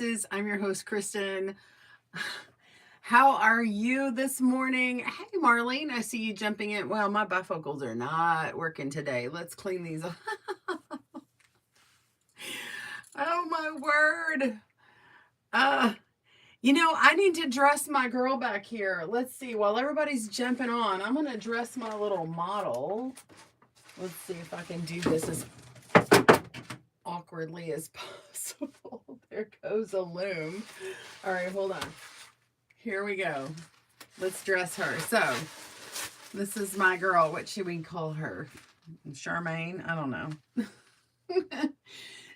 Kisses. I'm your host, Kristen. How are you this morning? Hey, Marlene, I see you jumping in. Well, my bifocals are not working today. Let's clean these up. Oh, my word. Uh, I need to dress my girl back here. Let's see. While everybody's jumping on, I'm going to dress my little model. Let's see if I can do this as awkwardly as possible. There goes a loom. All right, hold on. Here we go. Let's dress her. So, this is my girl. What should we call her? Charmaine? I don't know.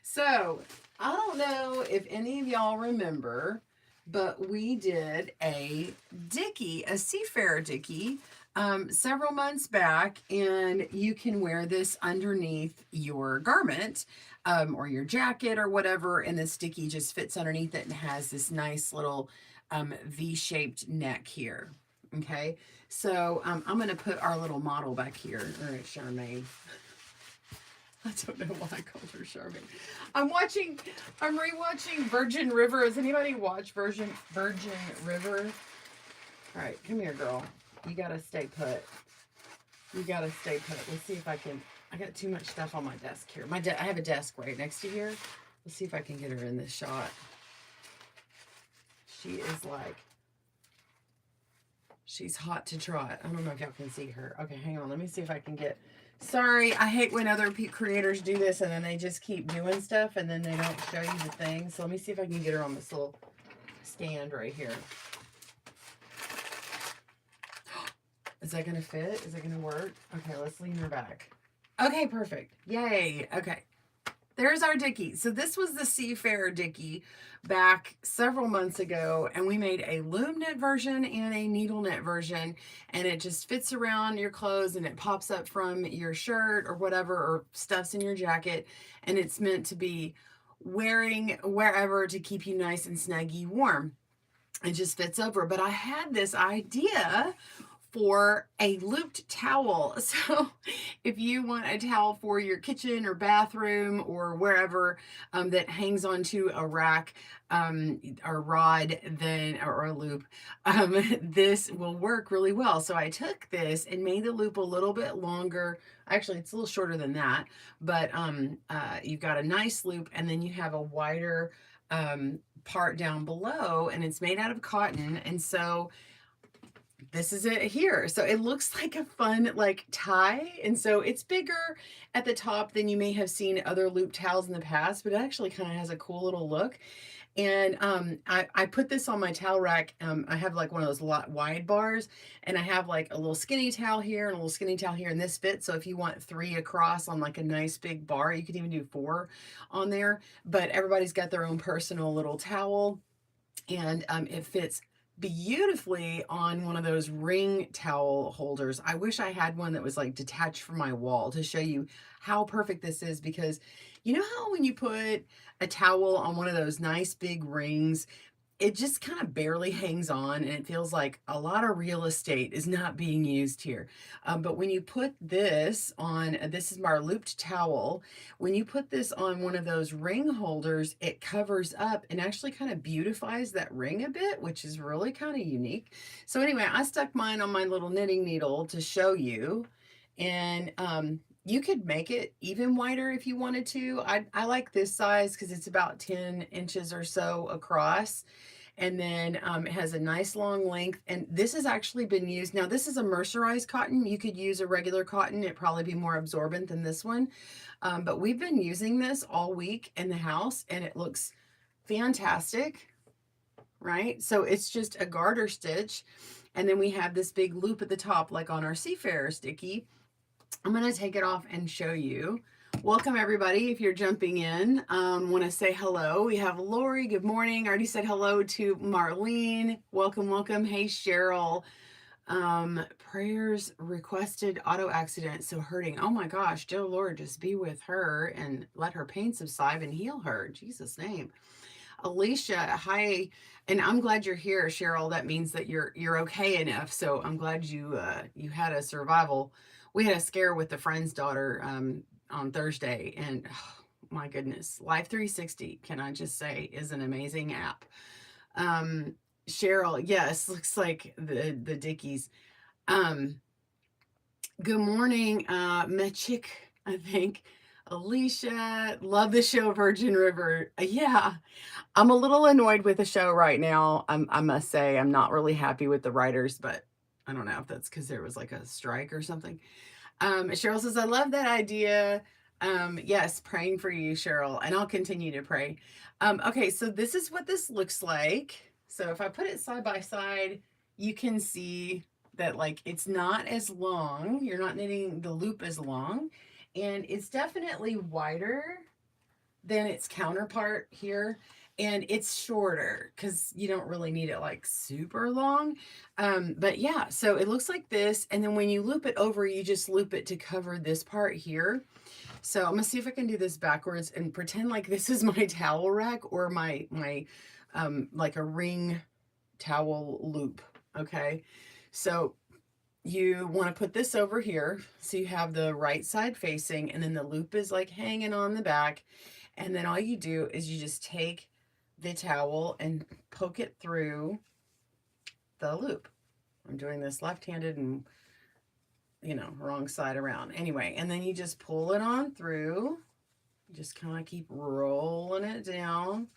So, I don't know if any of y'all remember, but we did a dickie, a seafarer dickie, several months back, and you can wear this underneath your garment or your jacket or whatever, and this dickie just fits underneath it and has this nice little V-shaped neck here. Okay, so I'm going to put our little model back here. All right, Charmaine. I don't know why I called her Charmaine. I'm rewatching Virgin River. Has anybody watched Virgin River? All right, come here, girl. You gotta stay put. Let's see if I can. I got too much stuff on my desk here. I have a desk right next to here. Let's see if I can get her in this shot. She is like, she's hot to trot. I don't know if y'all can see her. Okay, hang on. Let me see if I can get. Sorry, I hate when other creators do this and then they just keep doing stuff and then they don't show you the thing. So let me see if I can get her on this little stand right here. Is that going to fit? Is it going to work? Okay, let's lean her back. Okay, perfect. Yay. Okay. There's our dickie. So this was the Seafarer dickie back several months ago, and we made a loom knit version and a needle knit version, and it just fits around your clothes and it pops up from your shirt or whatever, or stuffs in your jacket, and it's meant to be wearing wherever to keep you nice and snuggy warm. It just fits over. But I had this idea for a looped towel. So if you want a towel for your kitchen or bathroom or wherever that hangs onto a rack or rod, then or a loop, this will work really well. So I took this and made the loop a little bit longer. Actually, it's a little shorter than that, but you've got a nice loop, and then you have a wider part down below, and it's made out of cotton. And so this is it here. So it looks like a fun like tie. And so it's bigger at the top than you may have seen other loop towels in the past, but it actually kind of has a cool little look. And I put this on my towel rack. I have like one of those wide bars, and I have like a little skinny towel here and a little skinny towel here, and this fits. So if you want 3 across on like a nice big bar, you could even do 4 on there. But everybody's got their own personal little towel, and it fits beautifully on one of those ring towel holders. I wish I had one that was like detached from my wall to show you how perfect this is, because you know how when you put a towel on one of those nice big rings, it just kind of barely hangs on, and it feels like a lot of real estate is not being used here. But when you put this on, this is my looped towel, when you put this on one of those ring holders, it covers up and actually kind of beautifies that ring a bit, which is really kind of unique. So anyway, I stuck mine on my little knitting needle to show you, and you could make it even wider if you wanted to. I like this size because it's about 10 inches or so across. And then it has a nice long length. And this has actually been used. Now, this is a mercerized cotton. You could use a regular cotton. It'd probably be more absorbent than this one. But we've been using this all week in the house, and it looks fantastic, right? So it's just a garter stitch. And then we have this big loop at the top, like on our Seafarer sticky. I'm going to take it off and show you. Welcome, everybody. If you're jumping in, want to say hello. We have Lori. Good morning. I already said hello to Marlene. Welcome, welcome. Hey, Cheryl. Prayers requested, auto accident, so hurting. Oh my gosh, dear Lord, just be with her and let her pain subside and heal her. In Jesus' name. Alicia, hi. And I'm glad you're here, Cheryl. That means that you're okay enough. So I'm glad you had a survival. We had a scare with a friend's daughter on Thursday, and my goodness. Life 360, can I just say, is an amazing app. Cheryl, yes, looks like the Dickies. Good morning, Mechik, I think. Alicia, love the show Virgin River. Yeah, I'm a little annoyed with the show right now. I must say, I'm not really happy with the writers, but I don't know if that's because there was like a strike or something. Cheryl says, I love that idea. Yes, praying for you, Cheryl, and I'll continue to pray. Okay, so this is what this looks like. So if I put it side by side, you can see that like it's not as long. You're not knitting the loop as long, and it's definitely wider than its counterpart here. And it's shorter because you don't really need it like super long. But yeah, so it looks like this. And then when you loop it over, you just loop it to cover this part here. So I'm gonna see if I can do this backwards and pretend like this is my towel rack or my like a ring towel loop. Okay, so you want to put this over here so you have the right side facing, and then the loop is like hanging on the back. And then all you do is you just take the towel and poke it through the loop. I'm doing this left-handed and, you know, wrong side around. Anyway, and then you just pull it on through. Just kind of keep rolling it down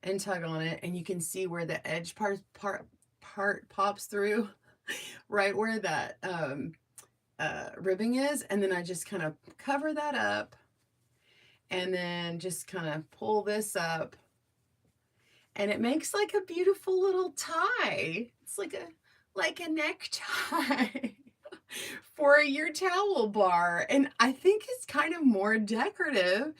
and tug on it. And you can see where the edge part pops through, right where that ribbing is. And then I just kind of cover that up and then just kind of pull this up, and it makes like a beautiful little tie. It's like a necktie for your towel bar. And I think it's kind of more decorative.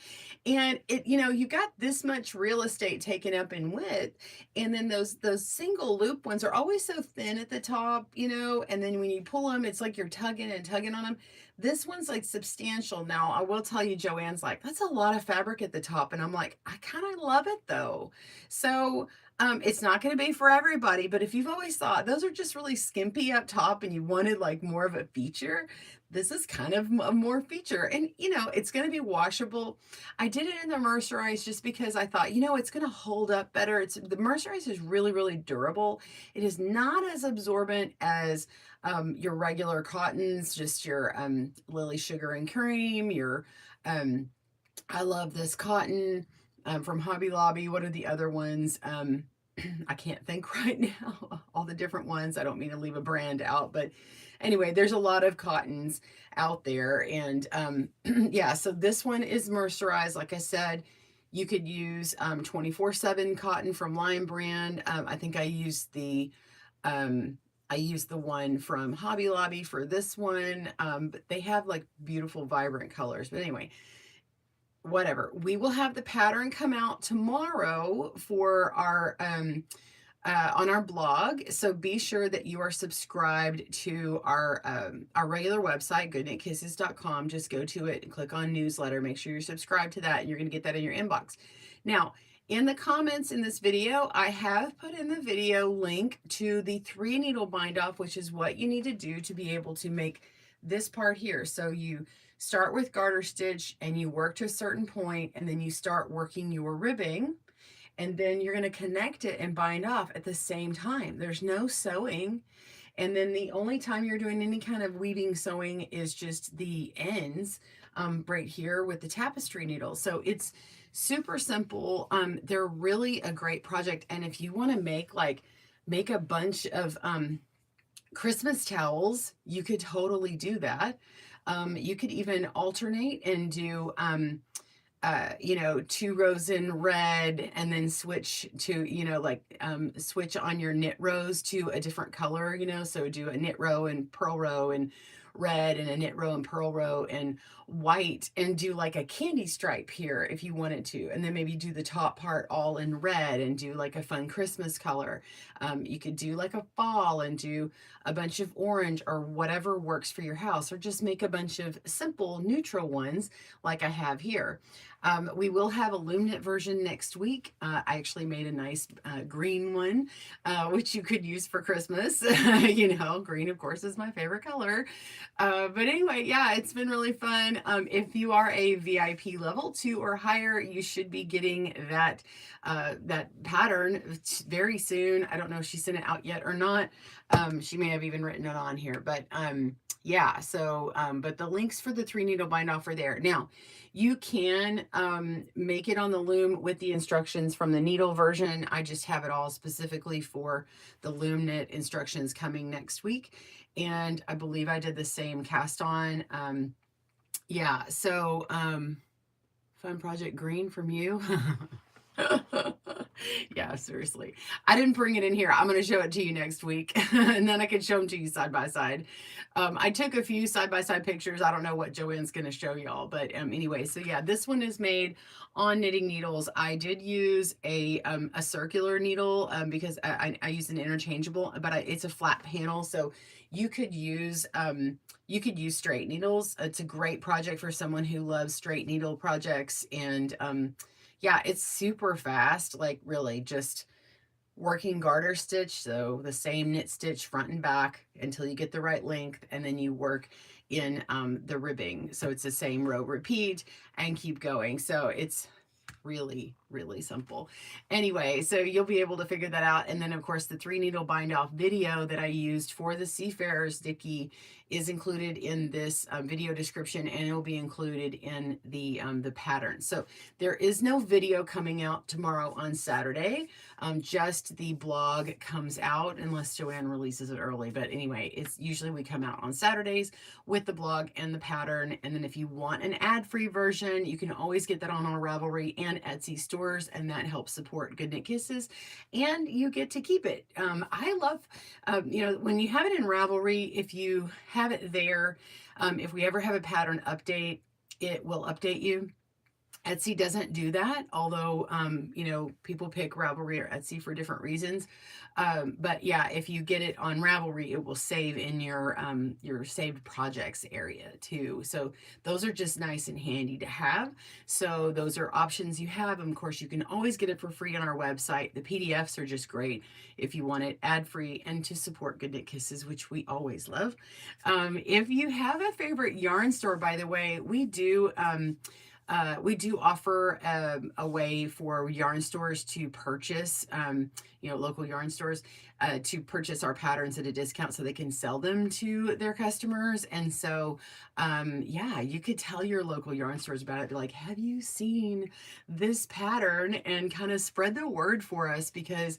And it, you know, you got this much real estate taken up in width. And then those single loop ones are always so thin at the top, you know, and then when you pull them, it's like you're tugging and tugging on them. This one's like substantial. Now, I will tell you, Joanne's like, that's a lot of fabric at the top. And I'm like, I kind of love it though. So it's not going to be for everybody, but if you've always thought those are just really skimpy up top and you wanted like more of a feature, this is kind of a more feature. And, you know, it's going to be washable. I did it in the mercerized just because I thought, you know, it's going to hold up better. The mercerized is really, really durable. It is not as absorbent as your regular cottons, just your Lily Sugar and Cream, your, I love this cotton from Hobby Lobby. What are the other ones? I can't think right now, all the different ones. I don't mean to leave a brand out, but anyway, there's a lot of cottons out there. And yeah, so this one is mercerized. Like I said, you could use 24/7 cotton from Lion Brand. I think I used the one from Hobby Lobby for this one, but they have like beautiful, vibrant colors. But anyway, whatever. We will have the pattern come out tomorrow for our on our blog. So be sure that you are subscribed to our regular website, GoodKnitKisses.com. Just go to it and click on newsletter. Make sure you're subscribed to that, and you're going to get that in your inbox. Now, in the comments in this video, I have put in the video link to the 3 needle bind off, which is what you need to do to be able to make this part here. So you start with garter stitch and you work to a certain point, and then you start working your ribbing, and then you're going to connect it and bind off at the same time. There's no sewing. And then the only time you're doing any kind of weaving sewing is just the ends right here with the tapestry needle. So it's super simple. They're really a great project. And if you want to make a bunch of Christmas towels, you could totally do that. You could even alternate and do, you know, 2 rows in red and then switch to, you know, like switch on your knit rows to a different color, you know, so do a knit row and purl row and red and a knit row and purl row and white, and do like a candy stripe here if you wanted to, and then maybe do the top part all in red and do like a fun Christmas color. You could do like a fall and do a bunch of orange or whatever works for your house, or just make a bunch of simple neutral ones like I have here. We will have a Loom knit version next week. I actually made a nice green one, which you could use for Christmas. You know, green, of course, is my favorite color. But anyway, yeah, it's been really fun. If you are a VIP level 2 or higher, you should be getting that pattern very soon. I don't know if she sent it out yet or not. She may have even written it on here, but yeah, so but the links for the 3 needle bind off are there. Now you can make it on the loom with the instructions from the needle version. I just have it all specifically for the Loom knit instructions coming next week, and I believe I did the same cast on. Yeah, so fun project green from you. Yeah, seriously. I didn't bring it in here. I'm going to show it to you next week, and then I can show them to you side by side. I took a few side by side pictures. I don't know what Joanne's going to show y'all, but anyway, so yeah, this one is made on knitting needles. I did use a circular needle because I used an interchangeable, but it's a flat panel, so you could use straight needles. It's a great project for someone who loves straight needle projects, and yeah, it's super fast, like really just working garter stitch. So the same knit stitch front and back until you get the right length, and then you work in the ribbing. So it's the same row repeat and keep going. So it's really, really simple. Anyway, so you'll be able to figure that out. And then of course the 3 needle bind off video that I used for the Seafarers Dicky is included in this video description, and it will be included in the pattern. So there is no video coming out tomorrow on Saturday. Just the blog comes out unless Joanne releases it early. But anyway, it's usually we come out on Saturdays with the blog and the pattern. And then if you want an ad-free version, you can always get that on our Ravelry and Etsy stores, and that helps support GoodKnitKisses, and you get to keep it. I love, you know, when you have it in Ravelry, if you have it there, if we ever have a pattern update, it will update you. Etsy doesn't do that, although, you know, people pick Ravelry or Etsy for different reasons. But yeah, if you get it on Ravelry, it will save in your saved projects area too. So those are just nice and handy to have. So those are options you have. And of course, you can always get it for free on our website. The PDFs are just great if you want it ad-free and to support GoodKnitKisses, which we always love. If you have a favorite yarn store, by the way, we do offer a way for yarn stores to purchase, you know, local yarn stores to purchase our patterns at a discount so they can sell them to their customers. And so, yeah, you could tell your local yarn stores about it. Be like, have you seen this pattern? And kind of spread the word for us, because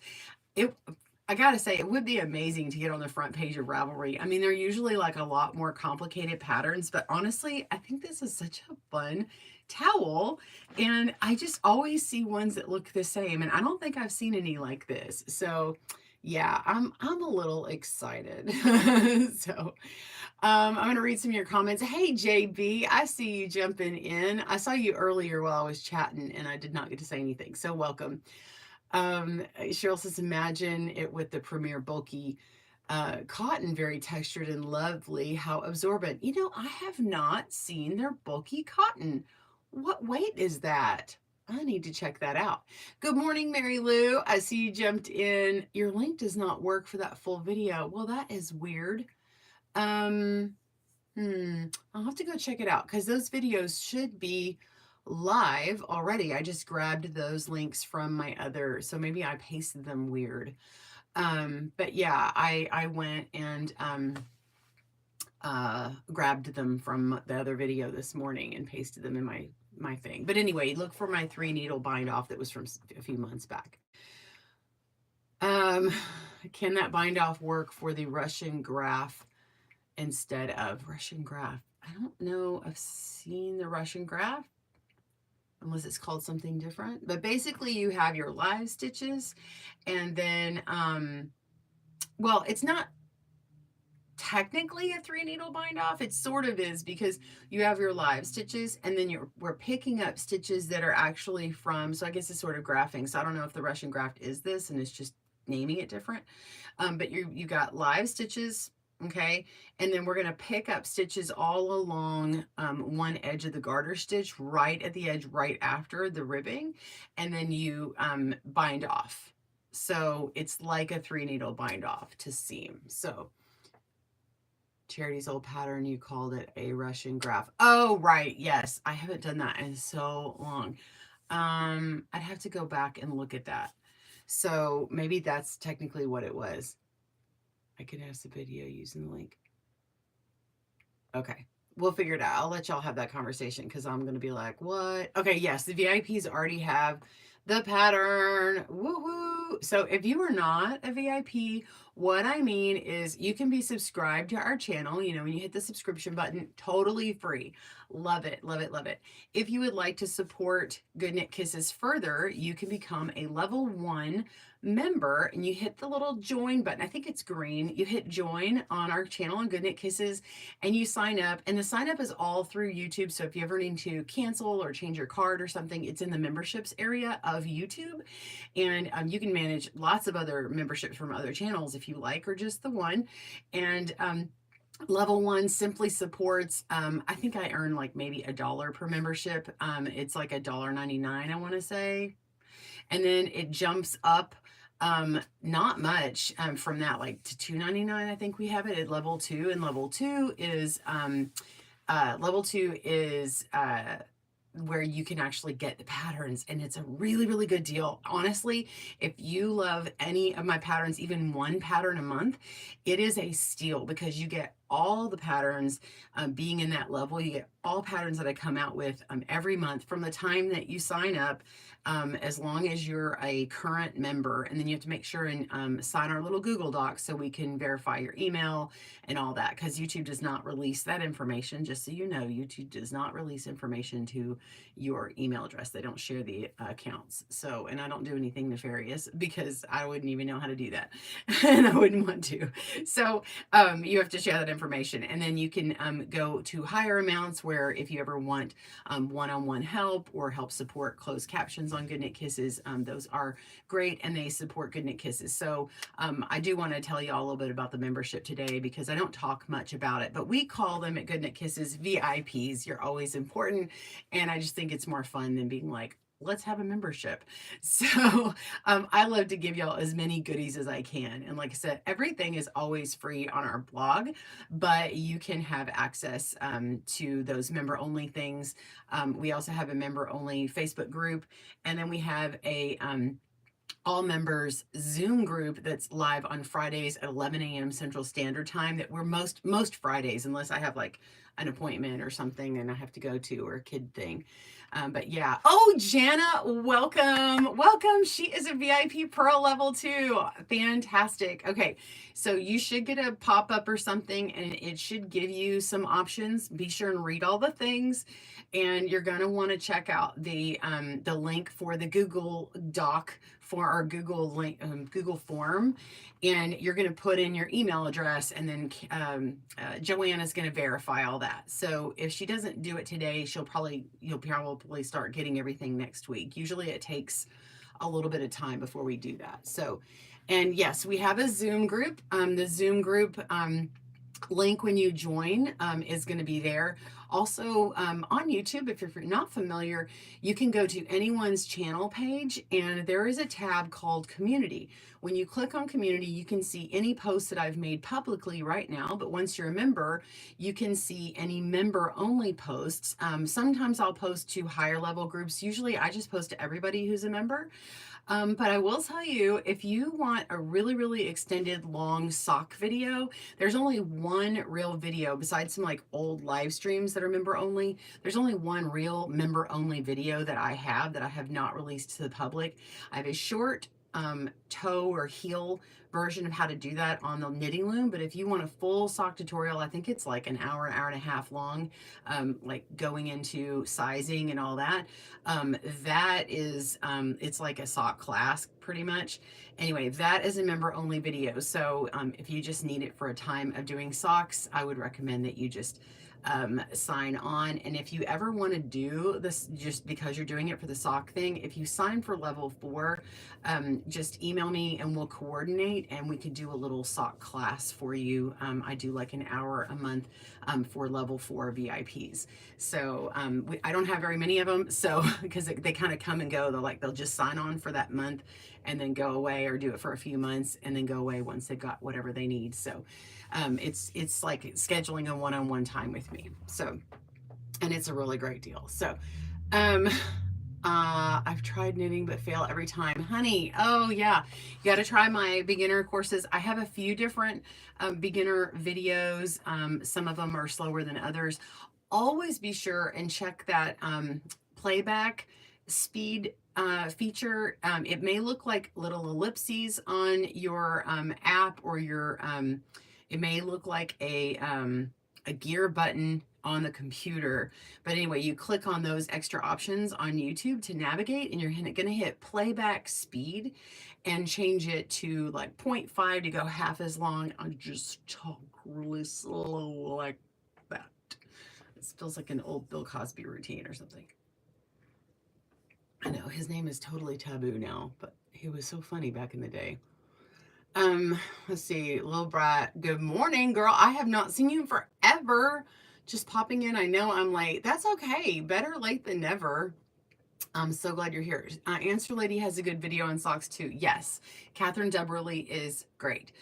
I gotta say, it would be amazing to get on the front page of Ravelry. I mean, they're usually like a lot more complicated patterns, but honestly, I think this is such a fun towel, and I just always see ones that look the same, and I don't think I've seen any like this. So yeah, I'm a little excited. So I'm gonna read some of your comments. Hey JB, I see you jumping in. I saw you earlier while I was chatting and I did not get to say anything, so welcome. Cheryl says, imagine it with the Premier bulky cotton, very textured and lovely. How absorbent. You know, I have not seen their bulky cotton. What weight is that? I need to check that out. Good morning, Mary Lou. I see you jumped in. Your link does not work for that full video. Well, that is weird. I'll have to go check it out, because those videos should be live already. I just grabbed those links from my other, so maybe I pasted them weird. But yeah, I went and grabbed them from the other video this morning and pasted them in my thing. But anyway, look for my 3 needle bind off that was from a few months back. Can that bind off work for the Russian graph instead of Russian graph? I don't know. I've seen the Russian graph, unless it's called something different. But basically you have your live stitches, and then, well, it's not technically a 3 needle bind off. It sort of is, because you have your live stitches, and then we're picking up stitches that are actually from, so I guess it's sort of graphing. So I don't know if the Russian graft is this and it's just naming it different. But you got live stitches Okay, and then we're going to pick up stitches all along one edge of the garter stitch, right at the edge, right after the ribbing, and then you bind off. So it's like a 3-needle bind off to seam. So Charity's old pattern, you called it a Russian graph. Oh, right. Yes. I haven't done that in so long. I'd have to go back and look at that. So maybe that's technically what it was. I could ask the video using the link. Okay. We'll figure it out. I'll let y'all have that conversation because I'm going to be like, what? Okay. Yes. The VIPs already have the pattern. Woohoo. So if you are not a VIP, what I mean is you can be subscribed to our channel. You know, when you hit the subscription button, totally free. Love it, love it, love it. If you would like to support Good Knit Kisses further, you can become a level 1 member and you hit the little join button. I think it's green. You hit join on our channel on Good Knit Kisses and you sign up. And the sign up is all through YouTube. So if you ever need to cancel or change your card or something, it's in the memberships area of YouTube. And you can manage lots of other memberships from other channels if you like, or just the one. And level 1 simply supports, I think I earn like maybe $1 per membership. It's like $1.99, I want to say. And then it jumps up not much from that, like to $2.99. I think we have it at level 2, and level 2 is where you can actually get the patterns, and it's a really, really good deal. Honestly, if you love any of my patterns, even one pattern a month, it is a steal because you get all the patterns. Being in that level, you get all patterns that I come out with every month from the time that you sign up, as long as you're a current member. And then you have to make sure and sign our little Google Docs so we can verify your email and all that, because YouTube does not release that information. Just so you know, YouTube does not release information to your email address. They don't share the accounts. So, and I don't do anything nefarious because I wouldn't even know how to do that and I wouldn't want to. So you have to share that information, and then you can go to higher amounts where if you ever want one-on-one help or help support closed captions on Good Knit Kisses, those are great, and they support Good Knit Kisses. So I do want to tell you all a little bit about the membership today because I don't talk much about it, but we call them at Good Knit Kisses VIPs. You're always important, and I just think it's more fun than being like, let's have a membership. So I love to give y'all as many goodies as I can. And like I said, everything is always free on our blog, but you can have access to those member only things. We also have a member only Facebook group, and then we have a all members Zoom group that's live on Fridays at 11 a.m. Central Standard Time, that we're most Fridays, unless I have like an appointment or something and I have to go to, or a kid thing. But yeah. Oh, Jana, welcome. Welcome. She is a VIP Pearl level 2. Fantastic. Okay. So you should get a pop-up or something, and it should give you some options. Be sure and read all the things. And you're going to want to check out the link for the Google Doc for our Google link, Google form, and you're going to put in your email address, and then Joanna's going to verify all that. So if she doesn't do it today, you'll probably start getting everything next week. Usually it takes a little bit of time before we do that. So, and yes, we have a Zoom group. The Zoom group link when you join is going to be there. Also on YouTube, if you're not familiar, you can go to anyone's channel page, and there is a tab called Community. When you click on Community, you can see any posts that I've made publicly right now, but once you're a member, you can see any member-only posts. Sometimes I'll post to higher level groups. Usually I just post to everybody who's a member. But I will tell you, if you want a really, really extended long sock video, there's only one real video besides some like old live streams that are member only. There's only one real member only video that I have not released to the public. I have a short toe or heel version of how to do that on the knitting loom, but if you want a full sock tutorial, I think it's like an hour and a half long, like going into sizing and all that. That is it's like a sock class pretty much. Anyway, that is a member only video, so if you just need it for a time of doing socks, I would recommend that you just sign on. And if you ever want to do this, just because you're doing it for the sock thing, if you sign for level 4, just email me and we'll coordinate and we could do a little sock class for you. I do like an hour a month for level 4 VIPs. So I don't have very many of them. So because they kind of come and go, they'll just sign on for that month and then go away, or do it for a few months and then go away once they've got whatever they need. So it's like scheduling a one-on-one time with me. So, and it's a really great deal. So, I've tried knitting but fail every time. Honey, oh yeah, you got to try my beginner courses. I have a few different beginner videos. Some of them are slower than others. Always be sure and check that playback speed feature. It may look like little ellipses on your app, or your it may look like a gear button on the computer. But anyway, you click on those extra options on YouTube to navigate, and you're going to hit playback speed and change it to like 0.5 to go half as long. I just talk really slow like that. It feels like an old Bill Cosby routine or something. I know his name is totally taboo now, but he was so funny back in the day. Let's see, Lil Brat, good morning, girl. I have not seen you forever. Just popping in. I know I'm late. That's okay. Better late than never. I'm so glad you're here. Answer Lady has a good video on socks too. Yes, Catherine Deberly is great.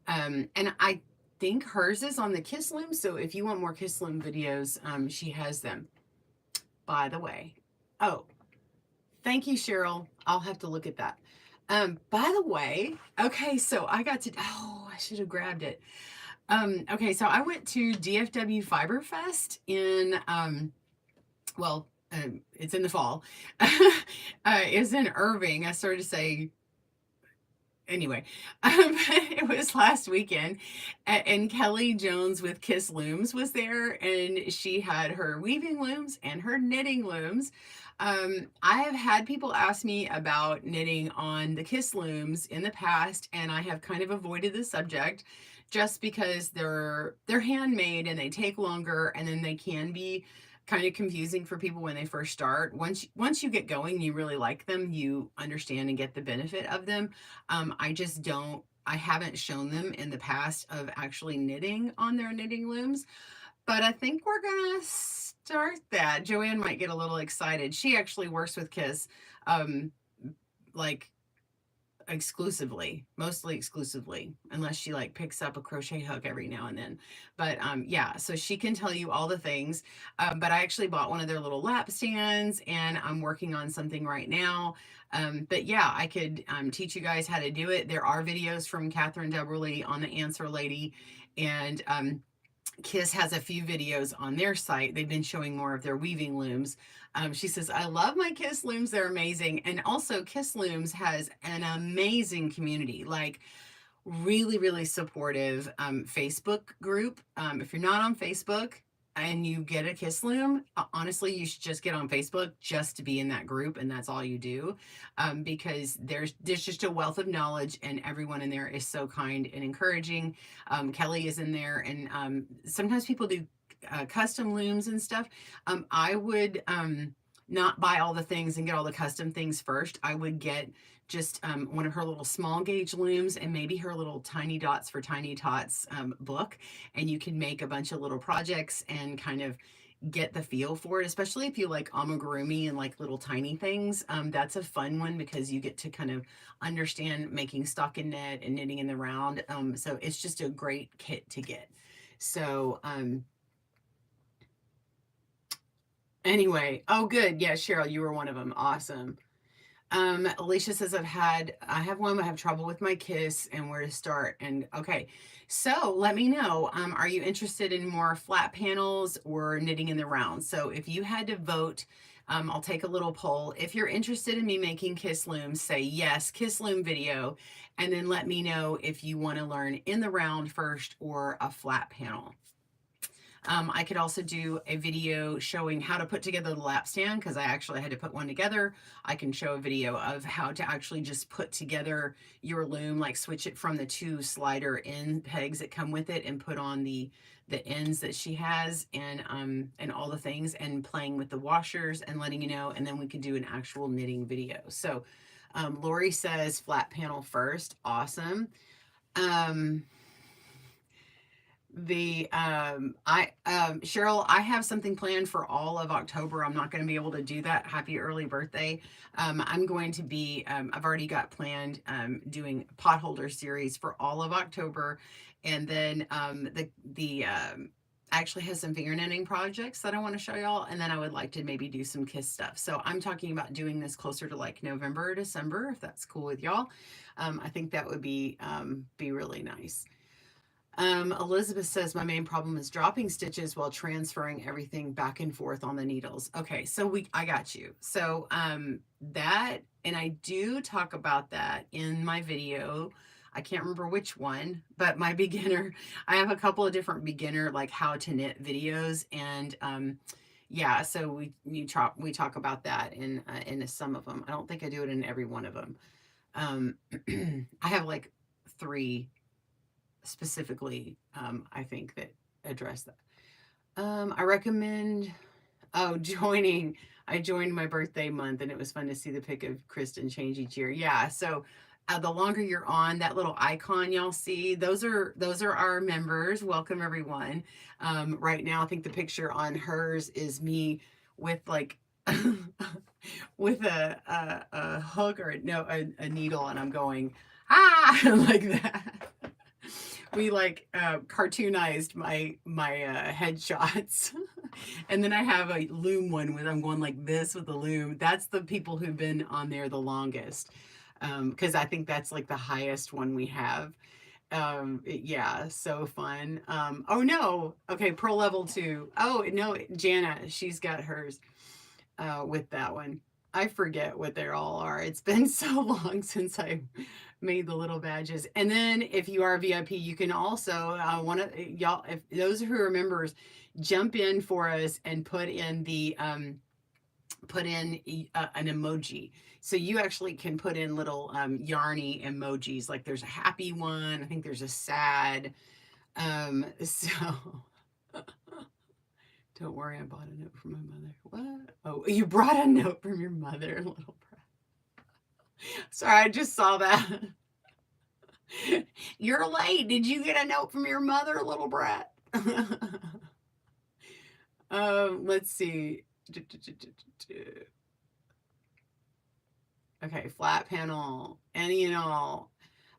And I think hers is on the Kiss Loom. So if you want more Kiss Loom videos, she has them. By the way. Oh, thank you, Cheryl. I'll have to look at that. By the way, okay, so I got to, I should have grabbed it. Okay, so I went to DFW Fiber Fest in, it's in the fall. It's in Irving. I started to say, anyway, it was last weekend, and Kelly Jones with Kiss Looms was there, and she had her weaving looms and her knitting looms. I have had people ask me about knitting on the Kiss Looms in the past, and I have kind of avoided the subject just because they're handmade and they take longer, and then they can be kind of confusing for people when they first start. Once you get going, you really like them, you understand and get the benefit of them. I haven't shown them in the past of actually knitting on their knitting looms, but I think we're gonna start that. Joanne might get a little excited. She actually works with Kiss, like mostly exclusively, unless she like picks up a crochet hook every now and then. But yeah, so she can tell you all the things. But I actually bought one of their little lap stands, and I'm working on something right now. But yeah, I could teach you guys how to do it. There are videos from Catherine Deberly on the Answer Lady, and Kiss has a few videos on their site. They've been showing more of their weaving looms. She says, I love my Kiss looms. They're amazing. And also Kiss Looms has an amazing community, like really, really supportive Facebook group. If you're not on Facebook and you get a Kiss Loom, honestly, you should just get on Facebook just to be in that group, and that's all you do, because there's just a wealth of knowledge, and everyone in there is so kind and encouraging. Kelly is in there, and sometimes people do custom looms and stuff. I would not buy all the things and get all the custom things first. I would get just one of her little small gauge looms and maybe her little Tiny Dots for Tiny Tots book, and you can make a bunch of little projects and kind of get the feel for it, especially if you like amigurumi and like little tiny things. That's a fun one because you get to kind of understand making stockinette and knitting in the round. So it's just a great kit to get. So anyway, oh good, yeah, Cheryl, you were one of them. Awesome. Alicia says, I have one, I have trouble with my Kiss and where to start. And okay, so let me know, are you interested in more flat panels or knitting in the round? So if you had to vote, I'll take a little poll. If you're interested in me making Kiss looms, say yes, Kiss loom video, and then let me know if you want to learn in the round first or a flat panel. I could also do a video showing how to put together the lap stand, because I actually had to put one together. I can show a video of how to actually just put together your loom, like switch it from the 2 slider end pegs that come with it and put on the ends that she has, and all the things, and playing with the washers and letting you know, and then we could do an actual knitting video. So Lori says flat panel first. Awesome. Cheryl, I have something planned for all of October. I'm not going to be able to do that. Happy early birthday. I'm going to be, I've already got planned doing potholder series for all of October. And then I actually have some finger knitting projects that I want to show y'all. And then I would like to maybe do some kiss stuff. So I'm talking about doing this closer to like November or December, if that's cool with y'all. I think that would be really nice. Elizabeth says, my main problem is dropping stitches while transferring everything back and forth on the needles. Okay, so I got you. So that, and I do talk about that in my video. I can't remember which one, but my beginner, I have a couple of different beginner, like how to knit videos. And yeah, so we talk about that in some of them. I don't think I do it in every one of them. I have like 3 specifically, I think, that address that. I recommend, joining. I joined my birthday month, and it was fun to see the pic of Kristen change each year. Yeah, so the longer you're on, that little icon y'all see, those are our members. Welcome, everyone. Right now, I think the picture on hers is me with like with a hook, or no, a needle, and I'm going like that. We like cartoonized my headshots. And then I have a loom one where I'm going like this with the loom. That's the people who've been on there the longest, because I think that's like the highest one we have. Yeah, so fun. Oh no, okay, pro level 2. Oh no, Jana, she's got hers with that one. I forget what they all are. It's been so long since I made the little badges. And then if you are VIP, you can also y'all, if those who are members, jump in for us and put in the an emoji. So you actually can put in little yarny emojis. Like there's a happy one. I think there's a sad. So don't worry, I bought a note from my mother. What? Oh, you brought a note from your mother, little brat. Sorry, I just saw that. You're late. Did you get a note from your mother, little brat? Let's see. Okay, flat panel, any and all.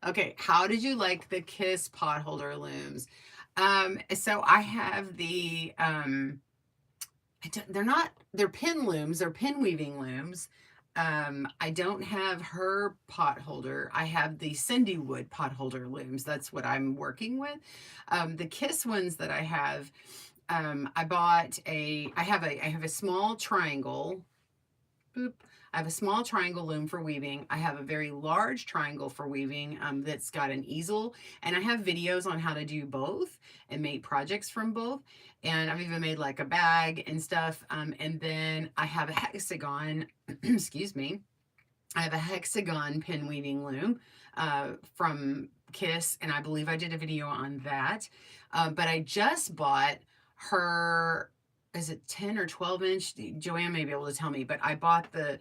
Okay, how did you like the Kiss potholder looms? So I have the they're pin looms, they're pin weaving looms. I don't have her potholder. I have the Cindy Wood potholder looms. That's what I'm working with. The Kiss ones that I have, I have a small triangle. Boop. I have a small triangle loom for weaving. I have a very large triangle for weaving that's got an easel. And I have videos on how to do both and make projects from both. And I've even made like a bag and stuff. And then I have a hexagon, excuse me. I have a hexagon pin weaving loom from Kiss. And I believe I did a video on that. But I just bought her, is it 10 or 12 inch? Joanne may be able to tell me, but I bought the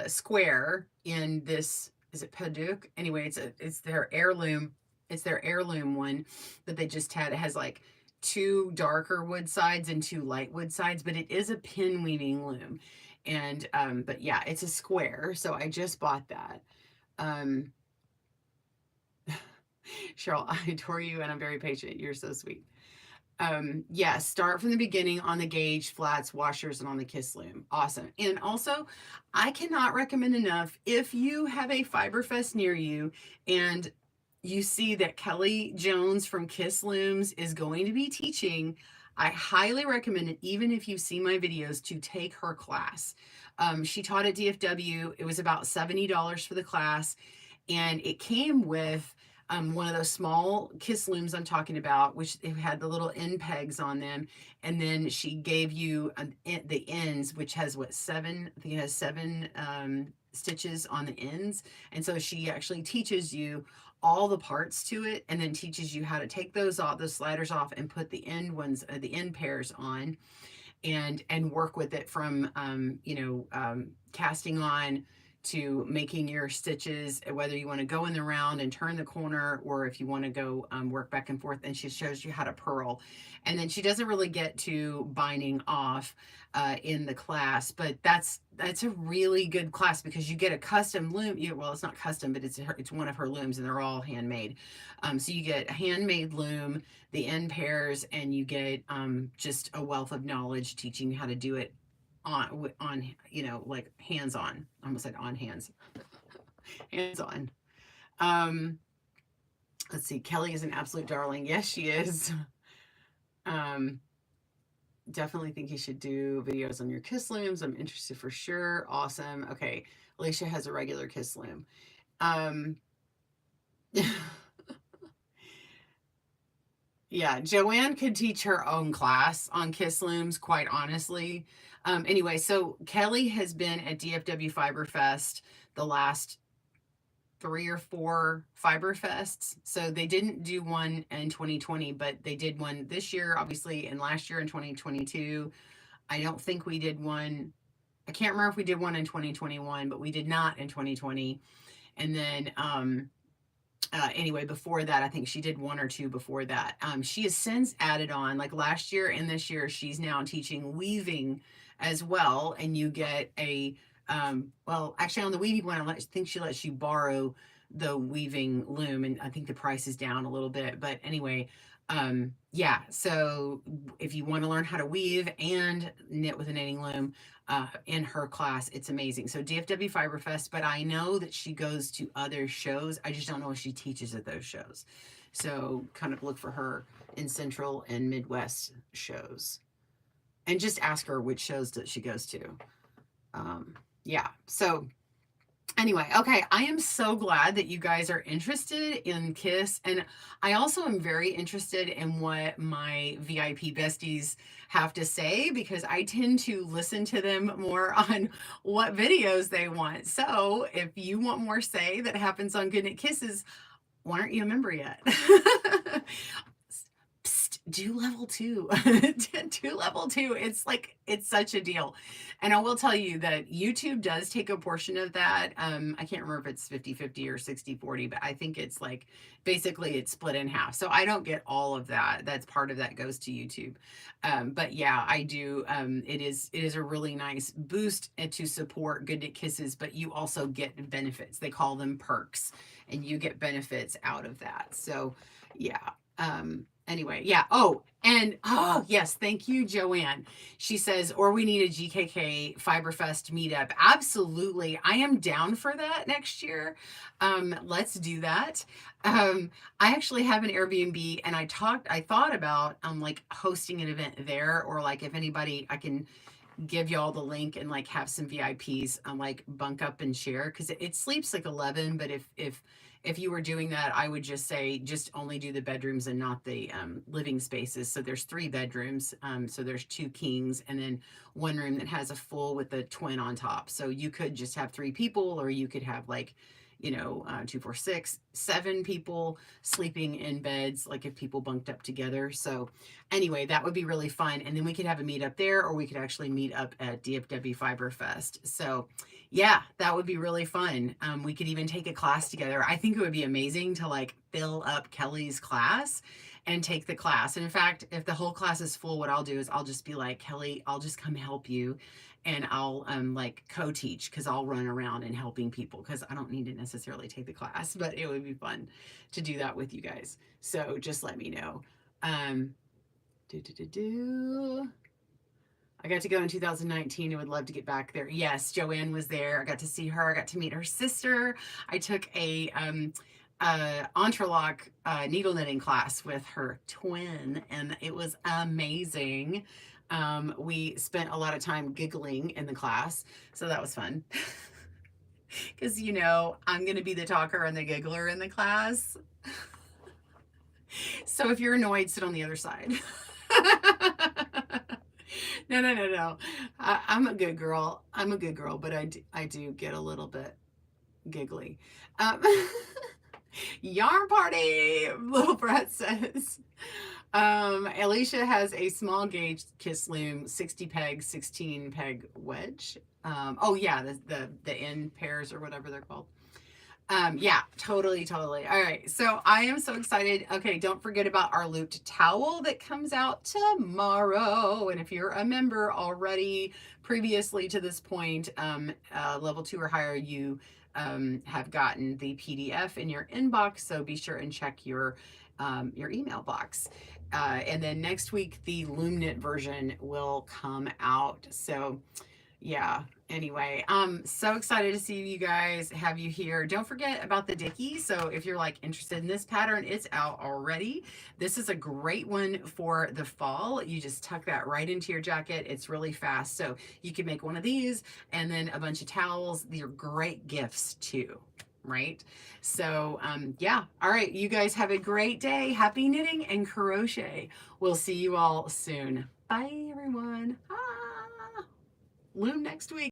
square in this, is it Paduc? Anyway, it's their heirloom. It's their heirloom one that they just had. It has like 2 darker wood sides and 2 light wood sides, but it is a pin weaving loom. And, but yeah, it's a square. So I just bought that. Cheryl, I adore you and I'm very patient. You're so sweet. Yeah, start from the beginning on the gauge, flats, washers, and on the Kiss loom. Awesome. And also, I cannot recommend enough, if you have a Fiberfest near you and you see that Kelly Jones from Kiss Looms is going to be teaching, I highly recommend it, even if you see my videos, to take her class. She taught at DFW. It was about $70 for the class, and it came with one of those small kiss looms I'm talking about, which it had the little end pegs on them. And then she gave you the ends, which has what, seven, I think it has seven stitches on the ends. And so she actually teaches you all the parts to it, and then teaches you how to take those off, those sliders off, and put the end ones, the end pairs on, and work with it from casting on to making your stitches, whether you want to go in the round and turn the corner, or if you want to go work back and forth. And she shows you how to purl. And then she doesn't really get to binding off in the class, but that's a really good class because you get a custom loom. Well, it's not custom, but it's one of her looms, and they're all handmade. So you get a handmade loom, the end pairs, and you get just a wealth of knowledge teaching you how to do it on like hands on. I almost said on hands. Hands on. Let's see. Kelly is an absolute darling. Yes, she is. Definitely think you should do videos on your kiss looms. I'm interested for sure. Awesome. Okay. Alicia has a regular kiss loom. Yeah, Joanne could teach her own class on kiss looms, quite honestly. Anyway, so Kelly has been at DFW Fiber Fest the last 3 or 4 Fiber Fests. So they didn't do one in 2020, but they did one this year, obviously, and last year in 2022. I don't think we did one. I can't remember if we did one in 2021, but we did not in 2020. And then anyway, before that, I think she did 1 or 2 before that. She has since added on, like last year and this year, she's now teaching weaving as well. And you get a, well, actually on the weaving one, I think she lets you borrow the weaving loom, and I think the price is down a little bit. But anyway, yeah, so if you want to learn how to weave and knit with a knitting loom, in her class, it's amazing. So DFW Fiber Fest, but I know that she goes to other shows. I just don't know if she teaches at those shows. So kind of look for her in Central and Midwest shows, and just ask her which shows that she goes to. Yeah, so anyway, okay, I am so glad that you guys are interested in KISS, and I also am very interested in what my VIP besties have to say, because I tend to listen to them more on what videos they want. So if you want more say that happens on GoodKnitKisses, why aren't you a member yet? Do level 2. Do level 2. It's like, it's such a deal. And I will tell you that YouTube does take a portion of that. I can't remember if it's 50-50 or 60-40, but I think it's like, basically it's split in half. So I don't get all of that. That's part of that goes to YouTube. But yeah, I do. It is a really nice boost to support GoodKnitKisses, but you also get benefits. They call them perks, and you get benefits out of that. So yeah. Anyway, yeah. Oh, and yes, thank you, Joanne. She says, or we need a GKK Fiberfest meetup. Absolutely. I am down for that next year. Let's do that. I actually have an Airbnb, and I thought about like hosting an event there, or like if anybody, I can give y'all the link and like have some VIPs like bunk up and share, because it sleeps like 11. But if you were doing that, I would just say just only do the bedrooms and not the living spaces. So there's 3 bedrooms. So there's 2 kings, and then 1 room that has a full with a twin on top. So you could just have 3 people, or you could have like, 2, 4, 6, 7 people sleeping in beds, like if people bunked up together. So anyway, that would be really fun. And then we could have a meetup there, or we could actually meet up at DFW Fiber Fest. So yeah, that would be really fun. We could even take a class together. I think it would be amazing to like fill up Kelly's class and take the class. And in fact, if the whole class is full, what I'll do is I'll just be like, Kelly, I'll just come help you, and I'll like co-teach, because I'll run around and helping people, because I don't need to necessarily take the class, but it would be fun to do that with you guys. So just let me know. I got to go in 2019 and would love to get back there. Yes, Joanne was there. I got to see her. I got to meet her sister. I took a entrelock needle knitting class with her twin, and it was amazing. We spent a lot of time giggling in the class, so that was fun. because you know I'm gonna be the talker and the giggler in the class. So if you're annoyed, sit on the other side. No, no, no, no. I'm a good girl. I'm a good girl, but I do get a little bit giggly. Um, yarn party, little Brett says. Alicia has a small gauge kiss loom, 60 peg, 16 peg wedge. Oh yeah, the end pairs or whatever they're called. Yeah, totally, totally. All right, so I am so excited. Okay, don't forget about our looped towel that comes out tomorrow. And if you're a member already previously to this point, level 2 or higher, you have gotten the PDF in your inbox. So be sure and check your email box. And then next week, the Loom Knit version will come out. So yeah, anyway, I'm so excited to see you guys, have you here. Don't forget about the Dickie. So if you're like interested in this pattern, it's out already. This is a great one for the fall. You just tuck that right into your jacket. It's really fast. So you can make one of these and then a bunch of towels. They're great gifts too, right? So yeah, all right, you guys have a great day. Happy knitting and crochet. We'll see you all soon. Bye everyone. Ah. Loom next week.